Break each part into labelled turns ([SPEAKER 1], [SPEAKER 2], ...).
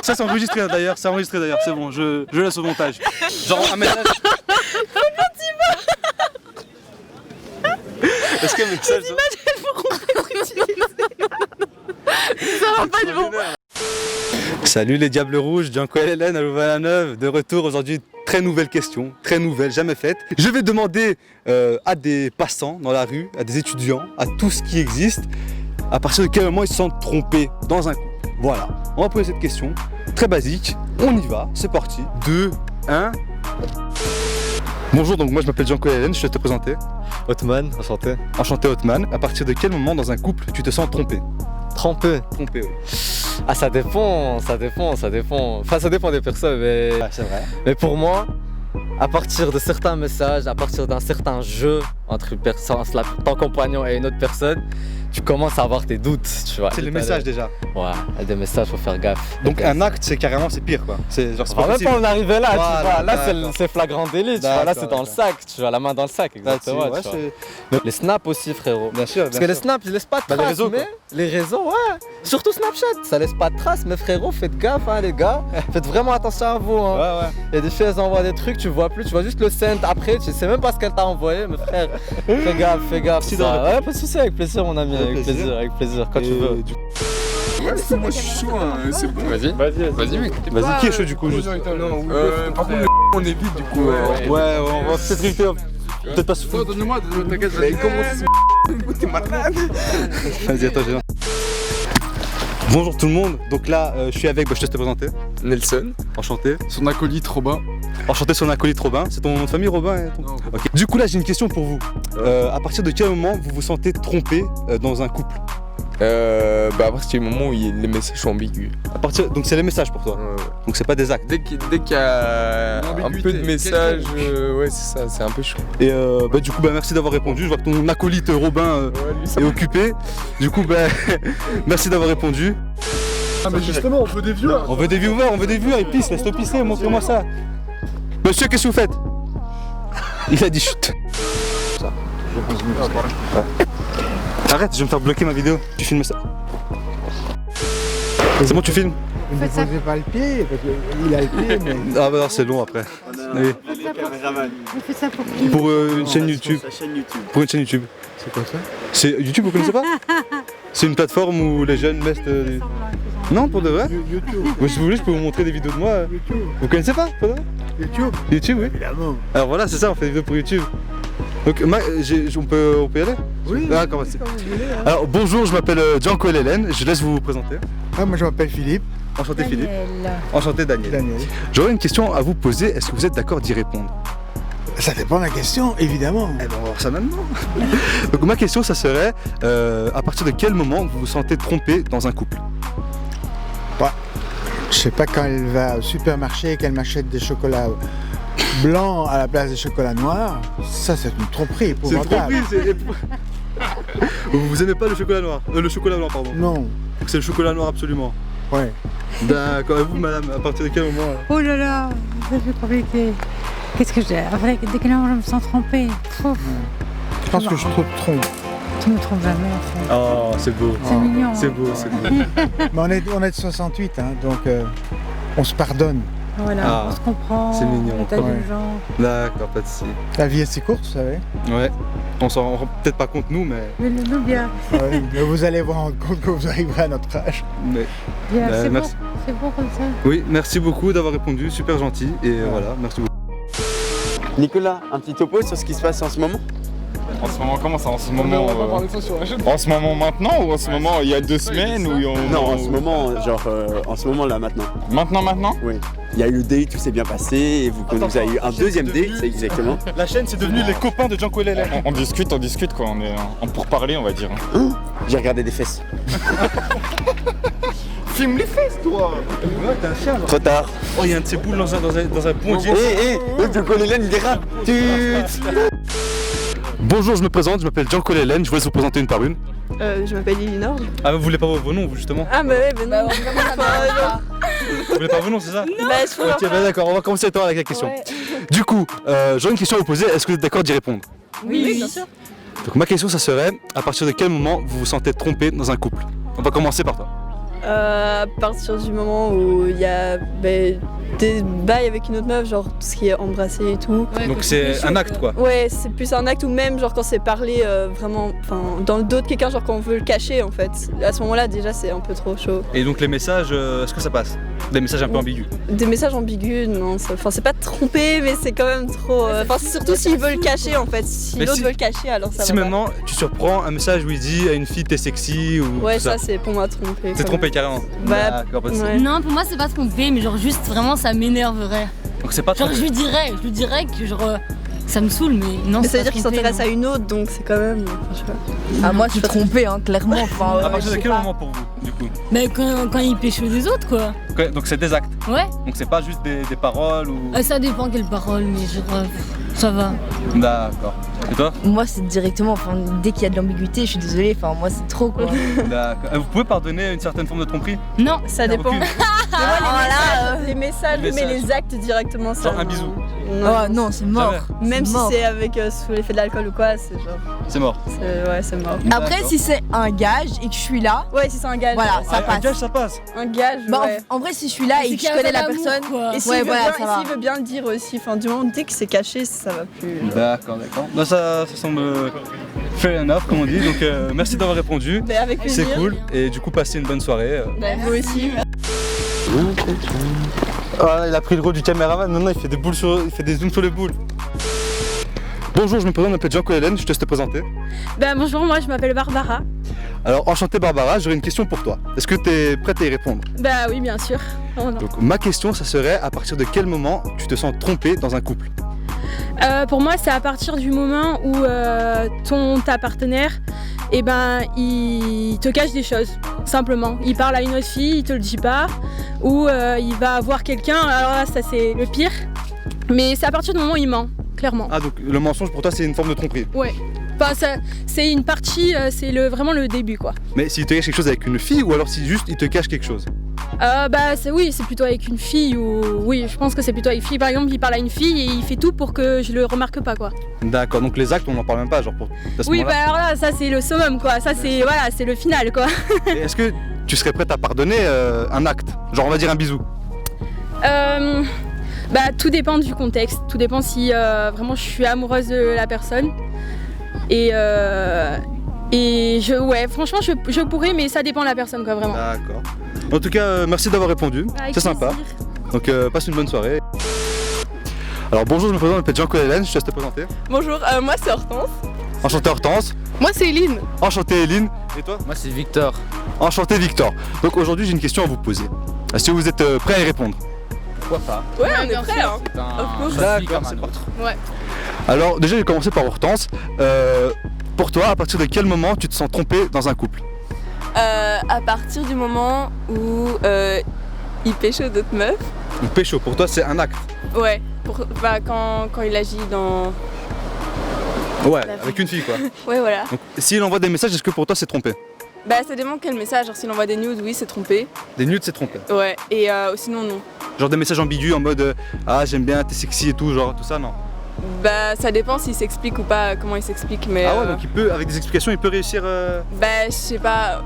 [SPEAKER 1] Ça c'est enregistré d'ailleurs, c'est bon, je laisse au montage. Genre un message. Est-ce qu'un message...
[SPEAKER 2] Les images elles pourront être utilisées. Ça va pas être bon.
[SPEAKER 1] Salut les Diables Rouges, Gianco et Hélène à Louvain-la-Neuve, de retour aujourd'hui. Très nouvelle question, très nouvelle, jamais faite. Je vais demander à des passants dans la rue, à des étudiants, à tout ce qui existe, à partir de quel moment ils se sentent trompés dans un couple. Voilà, on va poser cette question, très basique, on y va, c'est parti. 2, 1... Bonjour, donc moi je m'appelle Gianco et Hélène, je vais te présenter.
[SPEAKER 3] Othman, enchanté.
[SPEAKER 1] Enchanté Othman, à partir de quel moment dans un couple tu te sens trompé?
[SPEAKER 3] Trompé.
[SPEAKER 1] Trompé, oui.
[SPEAKER 3] Ah, ça dépend. Enfin, ça dépend des personnes, mais...
[SPEAKER 1] Ouais, c'est vrai.
[SPEAKER 3] Mais pour moi, à partir de certains messages, à partir d'un certain jeu entre une personne, ton compagnon et une autre personne, tu commences à avoir tes doutes, tu vois.
[SPEAKER 1] C'est les messages déjà.
[SPEAKER 3] Ouais, des messages, faut faire gaffe.
[SPEAKER 1] Donc un acte, c'est carrément, c'est pire quoi. C'est genre, c'est
[SPEAKER 3] On va
[SPEAKER 1] pas
[SPEAKER 3] même
[SPEAKER 1] possible.
[SPEAKER 3] pas en arriver là,
[SPEAKER 1] Voilà,
[SPEAKER 3] tu vois. Là,
[SPEAKER 1] d'accord.
[SPEAKER 3] c'est flagrant délit, tu vois. Là, c'est dans le
[SPEAKER 1] D'accord.
[SPEAKER 3] sac, tu vois, la main dans le sac, exactement.
[SPEAKER 1] Ouais,
[SPEAKER 3] tu vois. Les snaps aussi, frérot.
[SPEAKER 1] bien sûr.
[SPEAKER 3] Parce que les snaps, ils laissent pas de
[SPEAKER 1] Bah,
[SPEAKER 3] traces,
[SPEAKER 1] les réseaux,
[SPEAKER 3] mais
[SPEAKER 1] quoi.
[SPEAKER 3] les réseaux, ouais. Surtout Snapchat, ça laisse pas de traces, mais frérot, faites gaffe, hein, les gars. Faites vraiment attention à vous, hein.
[SPEAKER 1] Ouais, ouais.
[SPEAKER 3] Il y a des filles, elles envoient des trucs, tu vois plus, tu vois juste le send après, tu sais même pas ce qu'elle t'a envoyé, mais frère, fais gaffe,
[SPEAKER 1] Merci
[SPEAKER 3] ça.
[SPEAKER 1] d'avoir
[SPEAKER 3] Ouais, pas de soucis, avec plaisir, mon ami, avec plaisir, quand tu veux.
[SPEAKER 4] Ouais, c'est moi je suis chaud, hein, c'est bon.
[SPEAKER 3] Vas-y,
[SPEAKER 4] Vas-y, mec.
[SPEAKER 1] Vas-y, qui est chaud du coup juste...
[SPEAKER 4] Par contre, on est vite du coup.
[SPEAKER 1] Ouais, on va peut-être éviter. Peut-être pas souffler.
[SPEAKER 4] Donne-moi, t'inquiète, j'allais commencer. T'es malade.
[SPEAKER 1] Vas-y, attends, je viens. Bonjour tout le monde, donc là je suis avec, je te laisse te présenter.
[SPEAKER 4] Nelson,
[SPEAKER 1] Enchanté.
[SPEAKER 4] son acolyte Robin.
[SPEAKER 1] Enchanté son acolyte Robin. C'est ton nom de famille Robin
[SPEAKER 4] Non.
[SPEAKER 1] Ok. Du coup là j'ai une question pour vous. À partir de quel moment vous vous sentez trompé dans un couple?
[SPEAKER 5] À partir du moment où les messages sont ambigus.
[SPEAKER 1] Donc c'est les messages pour toi. Donc c'est pas des actes.
[SPEAKER 5] Dès qu'il y a un
[SPEAKER 4] Ambiguïté,
[SPEAKER 5] peu de messages, ouais c'est ça, c'est un peu chaud.
[SPEAKER 1] Et du coup merci d'avoir répondu. Je vois que ton acolyte Robin est occupé. Du coup merci d'avoir répondu.
[SPEAKER 4] Ah mais justement, on veut des viewers.
[SPEAKER 1] On veut des viewers, il pisse, laisse-le pisser, montre-moi ça. Monsieur, qu'est-ce que vous faites? Il a dit chut. Arrête, je vais me faire bloquer ma vidéo. Tu filmes ça. C'est bon, tu filmes?
[SPEAKER 6] Ne posez pas le pied, parce qu'il a le pied, mais...
[SPEAKER 1] Ah bah non, c'est long après. Oui.
[SPEAKER 6] On fait ça pour qui?
[SPEAKER 1] Pour une chaîne YouTube. Pour une chaîne YouTube.
[SPEAKER 6] C'est quoi ça?
[SPEAKER 1] C'est YouTube, vous connaissez pas? C'est une plateforme où les jeunes mettent... Non, pour de vrai?
[SPEAKER 6] YouTube.
[SPEAKER 1] Moi, si vous voulez, je peux vous montrer des vidéos de moi.
[SPEAKER 6] YouTube.
[SPEAKER 1] Vous connaissez pas, pour de vrai?
[SPEAKER 6] YouTube.
[SPEAKER 1] YouTube, oui.
[SPEAKER 6] Évidemment.
[SPEAKER 1] Alors voilà, c'est ça, on fait des vidéos pour YouTube. Donc, on peut y aller?
[SPEAKER 6] Oui,
[SPEAKER 1] D'accord, merci.
[SPEAKER 6] comme vous voulez. Hein.
[SPEAKER 1] Alors bonjour, je m'appelle Gianco et Hélène, je laisse vous présenter.
[SPEAKER 6] Ah, moi je m'appelle Philippe.
[SPEAKER 1] Enchanté Philippe. Enchanté Daniel.
[SPEAKER 6] Daniel.
[SPEAKER 1] J'aurais une question à vous poser, est-ce que vous êtes d'accord d'y répondre?
[SPEAKER 6] Ça dépend de la question, évidemment.
[SPEAKER 1] Eh ben on va voir ça maintenant. Donc ma question ça serait, à partir de quel moment vous vous sentez trompé dans un couple?
[SPEAKER 6] Je sais pas, quand elle va au supermarché et qu'elle m'achète des chocolats blancs à la place des chocolats noirs, ça c'est une tromperie
[SPEAKER 1] C'est
[SPEAKER 6] épouvantable.
[SPEAKER 1] trompé, Vous aimez pas le chocolat noir? Le chocolat blanc pardon.
[SPEAKER 6] Non,
[SPEAKER 1] Donc c'est le chocolat noir absolument.
[SPEAKER 6] ouais.
[SPEAKER 1] D'accord, et vous madame, à partir de quel moment
[SPEAKER 7] Oh là là, c'est compliqué. Qu'est-ce que j'ai? Après, dès que là, je me sens trompée. Pouf,
[SPEAKER 6] Je pense que je te trompe.
[SPEAKER 7] tu me trompes jamais, en fait.
[SPEAKER 1] Oh c'est beau.
[SPEAKER 7] C'est mignon.
[SPEAKER 1] C'est beau, c'est beau.
[SPEAKER 6] Mais on est de 68, hein, donc on se pardonne.
[SPEAKER 7] Voilà,
[SPEAKER 1] Ah,
[SPEAKER 7] on se comprend.
[SPEAKER 1] c'est mignon.
[SPEAKER 7] On est indulgent.
[SPEAKER 1] D'accord, pas de soucis.
[SPEAKER 6] La vie est si courte, vous savez.
[SPEAKER 1] Ouais, on s'en rend peut-être pas compte nous, mais...
[SPEAKER 7] Mais nous bien.
[SPEAKER 6] Ouais, mais vous allez vous rendre compte que vous arriverez à notre âge.
[SPEAKER 7] Bien, c'est beau.
[SPEAKER 1] merci.
[SPEAKER 7] C'est beau comme ça.
[SPEAKER 1] Oui, merci beaucoup d'avoir répondu, super gentil, et voilà, merci beaucoup.
[SPEAKER 8] Nicolas, un petit topo sur ce qui se passe en ce moment?
[SPEAKER 9] En ce moment, comment ça? En ce
[SPEAKER 4] On
[SPEAKER 9] moment,
[SPEAKER 4] va pas parler de ça sur la chaîne.
[SPEAKER 9] en ce moment maintenant ou en ce moment il y a 2 semaines ou
[SPEAKER 8] Non, en ce moment, genre en ce moment là maintenant.
[SPEAKER 9] Maintenant?
[SPEAKER 8] Oui. Il y a eu le date, tout s'est bien passé et vous avez eu un deuxième date, c'est exactement.
[SPEAKER 1] La chaîne, c'est devenu les copains de Gianco et Hélène.
[SPEAKER 9] On discute quoi, on est en pourparler on va dire.
[SPEAKER 8] J'ai regardé des fesses.
[SPEAKER 1] Filme les fesses, toi. Ouais, t'es un chien, là.
[SPEAKER 8] Trop tard.
[SPEAKER 1] Oh, il y a un de ces boules dans un bon jean.
[SPEAKER 8] Tu connais Hélène, il dérape.
[SPEAKER 1] Bonjour, je me présente, je m'appelle Gianco et Hélène, je vous laisse vous présenter une par une.
[SPEAKER 2] Je m'appelle Elinor.
[SPEAKER 1] Ah, vous voulez pas vos noms, vous, justement?
[SPEAKER 2] Ah bah ouais, mais non.
[SPEAKER 1] Vous voulez pas vos noms, c'est ça?
[SPEAKER 2] Bah, je trouve
[SPEAKER 1] Ok, bah d'accord, on va commencer avec la question.
[SPEAKER 2] Ouais.
[SPEAKER 1] Du coup, j'aurais une question à vous poser, est-ce que vous êtes d'accord d'y répondre?
[SPEAKER 2] Oui, bien sûr.
[SPEAKER 1] Donc ma question, ça serait, à partir de quel moment vous vous sentez trompé dans un couple? On va commencer par toi.
[SPEAKER 2] À partir du moment où il y a des bails avec une autre meuf, genre tout ce qui est embrassé et tout.
[SPEAKER 7] Ouais,
[SPEAKER 1] Donc
[SPEAKER 7] que
[SPEAKER 1] c'est
[SPEAKER 7] chaud,
[SPEAKER 1] un acte quoi.
[SPEAKER 2] Ouais, c'est plus un acte ou même genre quand c'est parlé vraiment, enfin dans le dos de quelqu'un, genre quand on veut le cacher en fait. À ce moment-là déjà c'est un peu trop chaud.
[SPEAKER 1] Et donc les messages, est-ce que ça passe? Des messages un peu ambigus.
[SPEAKER 2] Des messages ambigus, non, enfin c'est pas tromper mais c'est quand même trop. Enfin c'est surtout s'ils veulent le cacher en fait. Si
[SPEAKER 1] Mais
[SPEAKER 2] l'autre
[SPEAKER 1] si-
[SPEAKER 2] veut le cacher alors ça
[SPEAKER 1] Si
[SPEAKER 2] va.
[SPEAKER 1] maintenant tu surprends un message où il dit à une fille t'es sexy ou
[SPEAKER 2] Ouais
[SPEAKER 1] tout ça.
[SPEAKER 2] ça c'est pour moi tromper.
[SPEAKER 1] C'est
[SPEAKER 2] quand
[SPEAKER 1] trompé
[SPEAKER 2] même.
[SPEAKER 1] carrément.
[SPEAKER 2] Bah,
[SPEAKER 1] D'accord, pas de souci.
[SPEAKER 2] ouais.
[SPEAKER 7] Non, pour moi, c'est pas trompé, mais genre juste vraiment ça m'énerverait.
[SPEAKER 1] Donc c'est pas
[SPEAKER 7] Genre,
[SPEAKER 1] trompé.
[SPEAKER 7] je lui dirais que genre ça me saoule, mais non,
[SPEAKER 2] Mais
[SPEAKER 7] c'est
[SPEAKER 2] ça veut
[SPEAKER 7] pas
[SPEAKER 2] dire qu'il
[SPEAKER 7] trompé,
[SPEAKER 2] s'intéresse
[SPEAKER 7] non.
[SPEAKER 2] à une autre donc c'est quand même. Enfin, je sais pas.
[SPEAKER 10] Ah, moi, je suis trompée, hein, clairement. Enfin,
[SPEAKER 1] À partir
[SPEAKER 10] je
[SPEAKER 1] de
[SPEAKER 10] sais
[SPEAKER 1] quel
[SPEAKER 10] pas.
[SPEAKER 1] moment pour vous du coup?
[SPEAKER 7] Mais quand il pécho des autres, quoi.
[SPEAKER 1] Donc c'est des actes.
[SPEAKER 7] Ouais,
[SPEAKER 1] Donc c'est pas juste des paroles ou.
[SPEAKER 7] ça dépend quelle parole, mais genre ça va.
[SPEAKER 1] D'accord. Et toi?
[SPEAKER 10] Moi, c'est directement, enfin, dès qu'il y a de l'ambiguïté, je suis désolée, enfin, moi, c'est trop, quoi.
[SPEAKER 1] D'accord. Vous pouvez pardonner une certaine forme de tromperie?
[SPEAKER 7] Non,
[SPEAKER 2] Ça dépend.
[SPEAKER 1] Aucune.
[SPEAKER 2] Mais moi, les messages,
[SPEAKER 1] Les
[SPEAKER 2] mais
[SPEAKER 1] messages.
[SPEAKER 2] les actes directement, ça.
[SPEAKER 1] Genre un
[SPEAKER 2] non.
[SPEAKER 1] bisou.
[SPEAKER 2] Non.
[SPEAKER 10] Oh non, c'est mort.
[SPEAKER 2] Même
[SPEAKER 10] C'est
[SPEAKER 2] si
[SPEAKER 10] mort.
[SPEAKER 2] c'est avec sous l'effet de l'alcool ou quoi, c'est genre.
[SPEAKER 1] C'est mort.
[SPEAKER 2] Ouais, c'est mort.
[SPEAKER 10] Après,
[SPEAKER 1] D'accord.
[SPEAKER 10] si c'est un gage et que je suis là,
[SPEAKER 2] Ouais, si c'est un gage.
[SPEAKER 10] voilà, ça
[SPEAKER 1] Un
[SPEAKER 10] passe.
[SPEAKER 1] gage ça passe.
[SPEAKER 2] Un gage,
[SPEAKER 10] Bah,
[SPEAKER 2] ouais.
[SPEAKER 10] en vrai, si je suis là
[SPEAKER 7] C'est
[SPEAKER 10] et que
[SPEAKER 7] qu'il y
[SPEAKER 10] je
[SPEAKER 7] a
[SPEAKER 10] connais
[SPEAKER 7] pas
[SPEAKER 10] la
[SPEAKER 7] d'amour,
[SPEAKER 10] personne,
[SPEAKER 7] quoi.
[SPEAKER 2] Et s'il
[SPEAKER 10] ouais,
[SPEAKER 2] veut,
[SPEAKER 10] voilà,
[SPEAKER 2] bien,
[SPEAKER 10] ça va.
[SPEAKER 2] s'il veut bien le dire aussi, enfin, du moment dès que c'est caché, ça va plus. genre.
[SPEAKER 1] D'accord. Là ça semble fair enough comme on dit. Donc merci d'avoir répondu.
[SPEAKER 2] Mais avec plaisir.
[SPEAKER 1] C'est cool. Et du coup passez une bonne soirée.
[SPEAKER 2] Bah, vous aussi.
[SPEAKER 1] Ah, il a pris le rôle du caméraman, maintenant il fait des zooms sur les boules. Bonjour, je me présente, je m'appelle Jean-Claude, je te laisse te présenter.
[SPEAKER 11] Bonjour, moi je m'appelle Barbara.
[SPEAKER 1] Alors enchanté Barbara, j'aurais une question pour toi. Est-ce que tu es prête à y répondre?
[SPEAKER 11] Bah oui, bien sûr. Oh, non.
[SPEAKER 1] Donc ma question, ça serait à partir de quel moment tu te sens trompée dans un couple?
[SPEAKER 11] Pour moi, c'est à partir du moment où ta partenaire, il te cache des choses, simplement. Il parle à une autre fille, il te le dit pas, ou il va voir quelqu'un, alors là, ça c'est le pire. Mais c'est à partir du moment où il ment, clairement.
[SPEAKER 1] Ah donc le mensonge pour toi c'est une forme de tromperie.
[SPEAKER 11] Ouais. Enfin, c'est une partie, c'est vraiment le début, quoi.
[SPEAKER 1] Mais s'il te cache quelque chose avec une fille ou alors si juste il te cache quelque chose?
[SPEAKER 11] Oui, c'est plutôt avec une fille ou oui, je pense que c'est plutôt avec une fille. Par exemple, il parle à une fille et il fait tout pour que je le remarque pas, quoi.
[SPEAKER 1] D'accord, donc les actes on n'en parle même pas, genre pour à ce
[SPEAKER 11] Oui,
[SPEAKER 1] moment-là.
[SPEAKER 11] alors là, ça c'est le summum, quoi. Ça c'est voilà, c'est le final, quoi.
[SPEAKER 1] Et est-ce que tu serais prête à pardonner un acte? Genre on va dire un bisou.
[SPEAKER 11] Tout dépend du contexte. Tout dépend si vraiment je suis amoureuse de la personne. Franchement, je pourrais, mais ça dépend de la personne, quoi, vraiment.
[SPEAKER 1] D'accord. En tout cas, merci d'avoir répondu.
[SPEAKER 11] Avec
[SPEAKER 1] C'est sympa.
[SPEAKER 11] plaisir.
[SPEAKER 1] Donc passe une bonne soirée. Alors bonjour, je me présente, je m'appelle Jean-Claude, je te laisse te présenter.
[SPEAKER 2] Bonjour, moi c'est Hortense.
[SPEAKER 1] Enchanté Hortense.
[SPEAKER 2] Moi c'est Eline.
[SPEAKER 1] Enchanté Eline. Et toi?
[SPEAKER 3] Moi c'est Victor.
[SPEAKER 1] Enchanté Victor. Donc aujourd'hui j'ai une question à vous poser. Est-ce que vous êtes prêts à y répondre?
[SPEAKER 3] Pourquoi pas?
[SPEAKER 2] Ouais, on est prêts, hein.
[SPEAKER 3] C'est un
[SPEAKER 2] course.
[SPEAKER 3] choix de vie
[SPEAKER 1] D'accord,
[SPEAKER 3] comme
[SPEAKER 1] c'est
[SPEAKER 3] un autre.
[SPEAKER 2] Ouais.
[SPEAKER 1] Alors déjà je vais commencer par Hortense. Pour toi, à partir de quel moment tu te sens trompé dans un couple?
[SPEAKER 2] À partir du moment où il pécho d'autres meufs.
[SPEAKER 1] Donc pécho, pour toi c'est un acte?
[SPEAKER 2] Ouais. Quand il agit dans.
[SPEAKER 1] Ouais,
[SPEAKER 2] La vie.
[SPEAKER 1] avec une fille quoi.
[SPEAKER 2] Ouais, voilà.
[SPEAKER 1] Donc s'il envoie des messages, est-ce que pour toi c'est trompé?
[SPEAKER 2] Bah, ça dépend quel message. Genre, s'il envoie des nudes, oui, c'est trompé.
[SPEAKER 1] Des nudes c'est trompé.
[SPEAKER 2] Ouais. Et sinon, non.
[SPEAKER 1] Genre des messages ambigus en mode ah j'aime bien, t'es sexy et tout, genre tout ça non?
[SPEAKER 2] Bah, ça dépend s'il s'explique ou pas, comment il s'explique. Mais.
[SPEAKER 1] Ah ouais, donc il peut, avec des explications, il peut réussir.
[SPEAKER 2] Bah, je sais pas.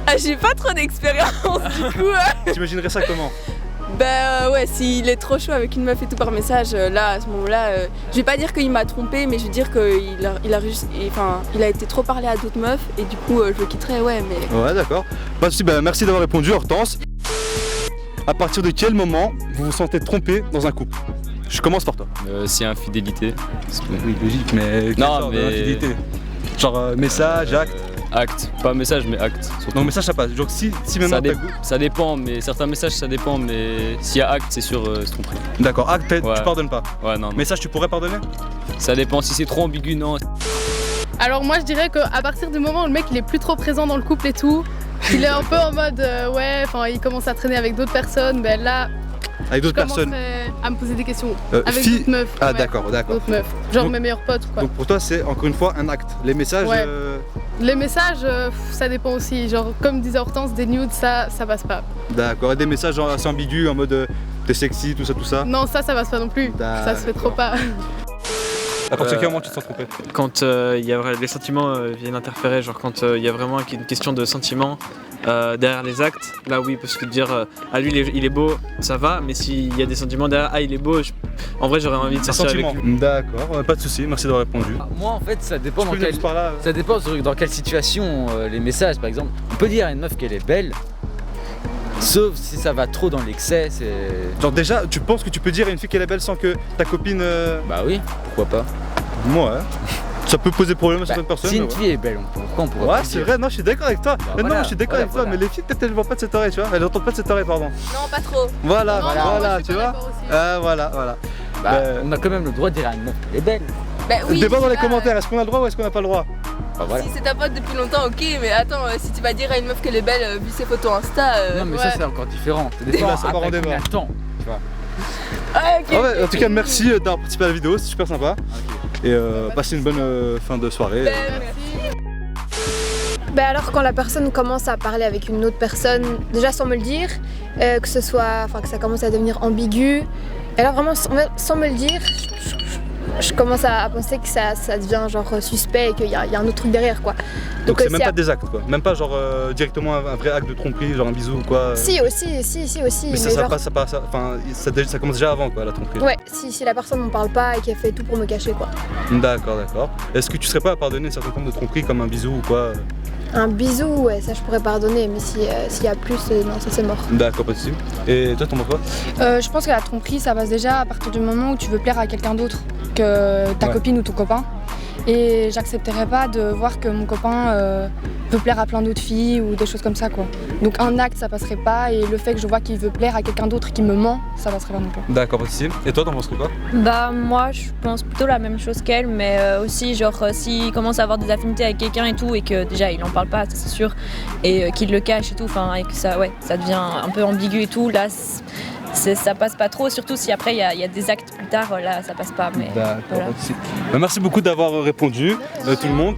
[SPEAKER 2] Ah, j'ai pas trop d'expérience du coup.
[SPEAKER 1] T'imaginerais ça comment?
[SPEAKER 2] Bah ouais, s'il est trop chaud avec une meuf et tout par message, là, à ce moment-là, je vais pas dire qu'il m'a trompé, mais je vais dire qu'il a été trop parlé à d'autres meufs et du coup, je le quitterai, ouais, mais.
[SPEAKER 1] Ouais, d'accord. Pas de soucis, bah, merci d'avoir répondu, Hortense. À partir de quel moment vous vous sentez trompé dans un couple? Je commence par toi.
[SPEAKER 12] C'est infidélité.
[SPEAKER 1] Oui, logique, mais. quelle
[SPEAKER 12] Non,
[SPEAKER 1] sorte
[SPEAKER 12] mais-
[SPEAKER 1] d'infidélité? Genre message, acte.
[SPEAKER 12] Acte, pas message mais acte. surtout.
[SPEAKER 1] Non, message ça passe. Genre si maintenant
[SPEAKER 12] Ça dépend, mais certains messages ça dépend, mais s'il y a acte c'est sûr se tromper.
[SPEAKER 1] D'accord, acte,
[SPEAKER 12] Ouais.
[SPEAKER 1] tu pardonnes pas.
[SPEAKER 12] Ouais, non, non.
[SPEAKER 1] Message, tu pourrais pardonner?
[SPEAKER 12] Ça dépend, si c'est trop ambigu, non.
[SPEAKER 13] Alors moi je dirais qu'à partir du moment où le mec il est plus trop présent dans le couple et tout, il est un peu en mode il commence à traîner avec d'autres personnes, ben là
[SPEAKER 1] Avec d'autres
[SPEAKER 13] je
[SPEAKER 1] personnes.
[SPEAKER 13] commencerai à me poser des questions. Avec
[SPEAKER 1] filles-
[SPEAKER 13] d'autres meufs.
[SPEAKER 1] Ah
[SPEAKER 13] ouais.
[SPEAKER 1] d'accord, d'accord.
[SPEAKER 13] D'autres meufs. Genre
[SPEAKER 1] Donc-
[SPEAKER 13] mes meilleurs potes quoi.
[SPEAKER 1] Donc pour toi c'est encore une fois un acte. Les messages.
[SPEAKER 13] Ouais. Les messages, ça dépend aussi. Genre comme disait Hortense, des nudes ça passe pas.
[SPEAKER 1] D'accord. Et des messages genre assez ambigus en mode t'es sexy, tout ça, tout ça.
[SPEAKER 13] Non ça passe pas non plus. Ça se fait trop pas.
[SPEAKER 1] À partir de quel moment tu te sens trompé?
[SPEAKER 14] Quand les sentiments viennent interférer, genre quand il y a vraiment une question de sentiments derrière les actes, là oui, parce que dire ah lui il est beau, ça va, mais s'il y a des sentiments derrière, ah il est beau, en vrai j'aurais envie de sortir avec lui.
[SPEAKER 1] D'accord, pas de soucis, merci d'avoir répondu.
[SPEAKER 3] Moi en fait ça dépend dans quelle situation les messages par exemple. On peut dire à une meuf qu'elle est belle, sauf si ça va trop dans l'excès, c'est...
[SPEAKER 1] Genre déjà, tu penses que tu peux dire à une fille qu'elle est belle sans que ta copine...
[SPEAKER 3] Bah oui, pourquoi pas.
[SPEAKER 1] Moi, ouais. Ça peut poser problème à certaines personnes.
[SPEAKER 3] Si une fille est belle, pourquoi on pourrait pas
[SPEAKER 1] Ouais, c'est vrai, non, je suis d'accord avec toi.
[SPEAKER 3] Bah,
[SPEAKER 1] non, je suis d'accord avec toi, mais les filles, peut-être elles ne voient pas de cette oreille, tu vois. Elles n'entendent pas de cette oreille, pardon.
[SPEAKER 2] Non, pas trop.
[SPEAKER 1] Voilà,
[SPEAKER 13] Non,
[SPEAKER 1] voilà,
[SPEAKER 13] moi, je suis
[SPEAKER 1] tu
[SPEAKER 13] pas
[SPEAKER 1] vois.
[SPEAKER 13] d'accord aussi.
[SPEAKER 1] Voilà.
[SPEAKER 3] Bah, on a quand même le droit de dire à une meuf qu'elle est belle.
[SPEAKER 2] Bah oui.
[SPEAKER 1] Débat dans les
[SPEAKER 2] bah,
[SPEAKER 1] commentaires, est-ce qu'on a le droit ou est-ce qu'on n'a pas le droit?
[SPEAKER 3] Bah, voilà.
[SPEAKER 2] Si c'est ta pote depuis longtemps, ok, mais attends, si tu vas dire à une meuf qu'elle est belle vu ses photos Insta.
[SPEAKER 3] Non, mais
[SPEAKER 2] ouais.
[SPEAKER 3] ça c'est encore différent. Ça dépend
[SPEAKER 1] Bah, ça part en
[SPEAKER 3] après
[SPEAKER 1] débat.
[SPEAKER 3] combien de temps, tu vois.
[SPEAKER 1] En tout cas, merci d'avoir participé à la vidéo, c'est super sympa. Et passez une bonne fin de soirée.
[SPEAKER 15] Bah alors quand la personne commence à parler avec une autre personne, déjà sans me le dire, que ça commence à devenir ambigu, et alors vraiment sans me le dire, je commence à penser que ça devient genre suspect et qu'il y a un autre truc derrière quoi.
[SPEAKER 1] Donc c'est même pas des actes quoi, même pas genre directement un vrai acte de tromperie, genre un bisou ou quoi.
[SPEAKER 15] Si aussi.
[SPEAKER 1] Mais ça commence déjà avant quoi, la tromperie.
[SPEAKER 15] Ouais, si la personne m'en parle pas et qu'elle fait tout pour me cacher quoi.
[SPEAKER 1] D'accord. Est-ce que tu serais pas à pardonner une certaine forme de tromperie comme un bisou ou quoi?
[SPEAKER 15] Un bisou, ouais, ça je pourrais pardonner, mais s'il y a plus, non, ça c'est mort.
[SPEAKER 1] D'accord, pas de soucis. Et toi, t'en penses quoi?
[SPEAKER 16] Je pense que la tromperie, ça passe déjà à partir du moment où tu veux plaire à quelqu'un d'autre que ta copine ou ton copain. Et j'accepterais pas de voir que mon copain veut plaire à plein d'autres filles ou des choses comme ça, quoi. Donc un acte, ça passerait pas, et le fait que je vois qu'il veut plaire à quelqu'un d'autre qui me ment, ça passerait pas non plus.
[SPEAKER 1] D'accord, pas de soucis. Et toi, t'en penses quoi?
[SPEAKER 17] Bah moi je pense plutôt la même chose qu'elle, mais aussi genre s'il commence à avoir des affinités avec quelqu'un et tout et que déjà il en parle pas, ça c'est sûr, et qu'il le cache et tout, enfin et que ça devient un peu ambigu et tout, là ça passe pas trop, surtout si après il y a des actes plus tard, là ça passe pas. Mais
[SPEAKER 1] d'accord,
[SPEAKER 17] voilà.
[SPEAKER 1] Merci beaucoup d'avoir répondu, tout le monde.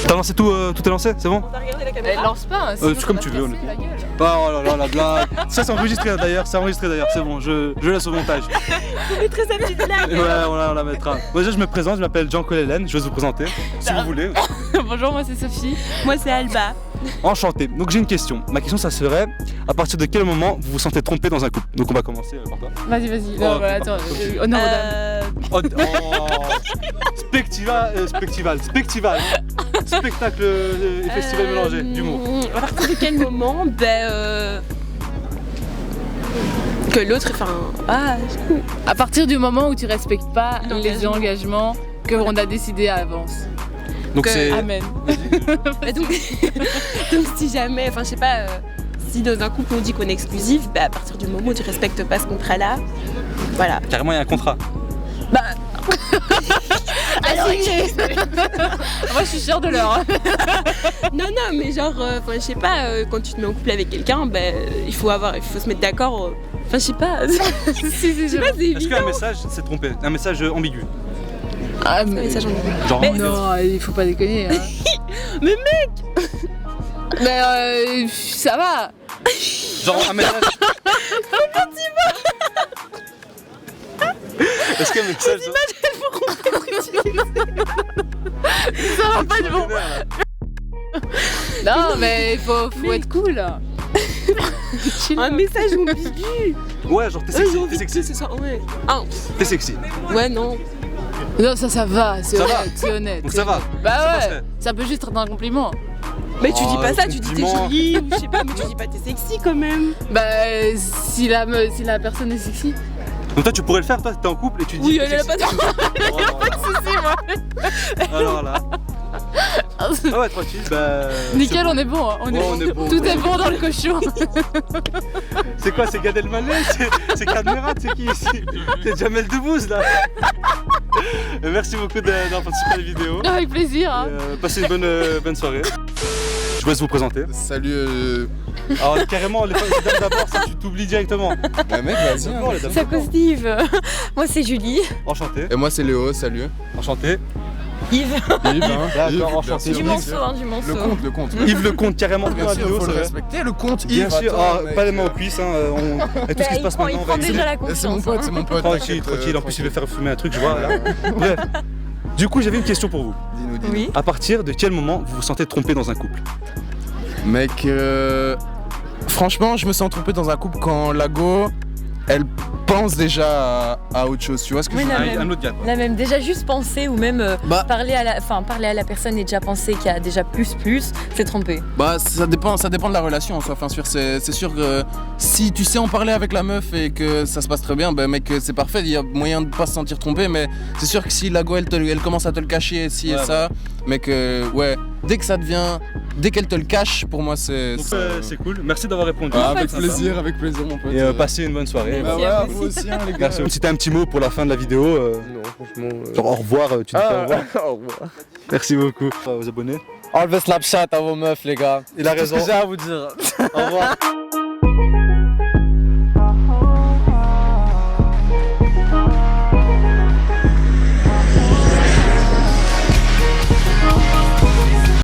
[SPEAKER 1] T'as lancé tout est lancé, c'est bon?
[SPEAKER 13] Elle lance pas,
[SPEAKER 1] c'est comme tu veux, honnêtement. Oh là là, la blague. Ça c'est enregistré d'ailleurs, c'est bon, je laisse au montage.
[SPEAKER 17] Vous mettrez sa petite blague.
[SPEAKER 1] Ouais, on la mettra. Moi déjà je me présente, je m'appelle Jean-Coël, je vais vous présenter, si vous voulez.
[SPEAKER 11] Bonjour, moi c'est Sophie.
[SPEAKER 17] Moi c'est Alba.
[SPEAKER 1] Enchanté. Donc j'ai une question. Ma question ça serait, à partir de quel moment vous vous sentez trompé dans un couple? Donc on va commencer par toi.
[SPEAKER 11] Vas-y. Non, bah, attends, honneur aux dames.
[SPEAKER 1] Spectival. Spectacle et festival mélangé d'humour.
[SPEAKER 2] À partir de quel moment que l'autre,
[SPEAKER 13] à partir du moment où tu respectes pas les engagements qu'on a décidés à l'avance.
[SPEAKER 1] Donc c'est...
[SPEAKER 13] Amen.
[SPEAKER 2] donc si jamais, je sais pas, si dans un couple on dit qu'on est exclusif, à partir du moment où tu respectes pas ce contrat-là, voilà.
[SPEAKER 1] Carrément il y a un contrat.
[SPEAKER 2] Alors,
[SPEAKER 13] moi je suis sûre de l'heure.
[SPEAKER 2] non, mais genre, je sais pas, quand tu te mets en couple avec quelqu'un, il faut se mettre d'accord. Je sais pas.
[SPEAKER 1] Est-ce qu'un message c'est trompé? Un message ambigu?
[SPEAKER 13] Ah mais
[SPEAKER 1] genre
[SPEAKER 13] non, il faut pas déconner. Hein.
[SPEAKER 2] Mais mec.
[SPEAKER 13] Mais ça va.
[SPEAKER 1] Genre un message. Est-ce qu'un message?
[SPEAKER 13] Ça va pas de bon. Non mais faut être cool.
[SPEAKER 2] Un message ambigu.
[SPEAKER 1] Ouais, genre t'es sexy.
[SPEAKER 2] C'est ça, ouais.
[SPEAKER 1] T'es sexy.
[SPEAKER 2] Ouais, non.
[SPEAKER 13] Non, ça va, c'est honnête.
[SPEAKER 1] Donc ça va.
[SPEAKER 13] Bah ouais, ça peut juste être un compliment.
[SPEAKER 2] Mais tu dis pas ça, tu dis t'es jolie ou je sais pas, mais tu dis pas t'es sexy quand même.
[SPEAKER 13] Bah si la personne est sexy.
[SPEAKER 1] Donc toi tu pourrais le faire, toi t'es en couple et tu dis.
[SPEAKER 2] Oui, elle a pas de
[SPEAKER 13] soucis moi.
[SPEAKER 1] Alors là. Ah ouais, tranquille,
[SPEAKER 13] nickel, on est bon, hein. On est bon. Tout est bon dans le cochon.
[SPEAKER 1] C'est quoi, c'est Gad Elmaleh? C'est Cadmerat, c'est qui ici? C'est Jamel Debbouze là. Merci beaucoup d'avoir participé à la vidéo.
[SPEAKER 13] Avec plaisir. Hein.
[SPEAKER 1] Passez une bonne soirée. Je vous laisse vous présenter.
[SPEAKER 4] Salut.
[SPEAKER 1] Alors carrément, les dames d'abord, ça tu t'oublies directement.
[SPEAKER 4] Bah mec, vas-y.
[SPEAKER 17] Ça cause Steve. Moi c'est Julie.
[SPEAKER 1] Enchanté.
[SPEAKER 4] Et moi c'est Léo, salut.
[SPEAKER 1] Enchanté.
[SPEAKER 17] Yves.
[SPEAKER 1] D'accord, enchanté.
[SPEAKER 17] Du Monceau.
[SPEAKER 4] Le compte.
[SPEAKER 1] Yves le compte carrément dans la vidéo,
[SPEAKER 4] faut
[SPEAKER 1] c'est
[SPEAKER 4] le
[SPEAKER 1] vrai.
[SPEAKER 4] respecter, le compte
[SPEAKER 1] Bien
[SPEAKER 4] Yves.
[SPEAKER 1] sûr, pas les mains aux cuisses, et tout ce qui se passe maintenant.
[SPEAKER 17] Il prend déjà la confiance.
[SPEAKER 4] C'est mon pote.
[SPEAKER 1] Tranquille. En plus il veut faire fumer un truc, je vois là. Bref. Du coup, j'avais une question pour vous.
[SPEAKER 4] Dis-nous.
[SPEAKER 18] Oui.
[SPEAKER 1] À partir de quel moment vous vous sentez trompé dans un couple?
[SPEAKER 4] Mec, franchement, je me sens trompé dans un couple quand la go, elle pense déjà à autre chose. Tu vois ce que
[SPEAKER 18] Oui,
[SPEAKER 4] je veux
[SPEAKER 18] la
[SPEAKER 4] dire?
[SPEAKER 18] même.
[SPEAKER 1] Un autre gars.
[SPEAKER 18] Là même, déjà juste penser ou même
[SPEAKER 4] Bah.
[SPEAKER 18] parler à la personne et déjà penser qu'il y a déjà plus, c'est trompé.
[SPEAKER 4] Bah ça dépend de la relation en soi. Enfin, c'est sûr que si tu sais en parler avec la meuf et que ça se passe très bien, bah mec c'est parfait, il y a moyen de pas se sentir trompé, mais c'est sûr que si la go elle commence à te le cacher, si et ça, mec ouais, dès qu'elle te le cache, pour moi c'est.
[SPEAKER 1] Donc c'est cool, merci d'avoir répondu.
[SPEAKER 4] Ah, avec plaisir mon pote.
[SPEAKER 1] Et passez une bonne soirée.
[SPEAKER 4] Bah voilà, vous aussi hein, les gars.
[SPEAKER 1] Merci. Si t'as un petit mot pour la fin de la vidéo,
[SPEAKER 5] Non, franchement.
[SPEAKER 1] genre au revoir, tu dis pas au revoir.
[SPEAKER 5] Au revoir.
[SPEAKER 1] Merci beaucoup aux abonnés.
[SPEAKER 3] Enlevez Snapchat à vos meufs, les gars.
[SPEAKER 1] Il a
[SPEAKER 3] C'est tout
[SPEAKER 1] raison.
[SPEAKER 3] ce que j'ai à vous dire.
[SPEAKER 1] Au revoir.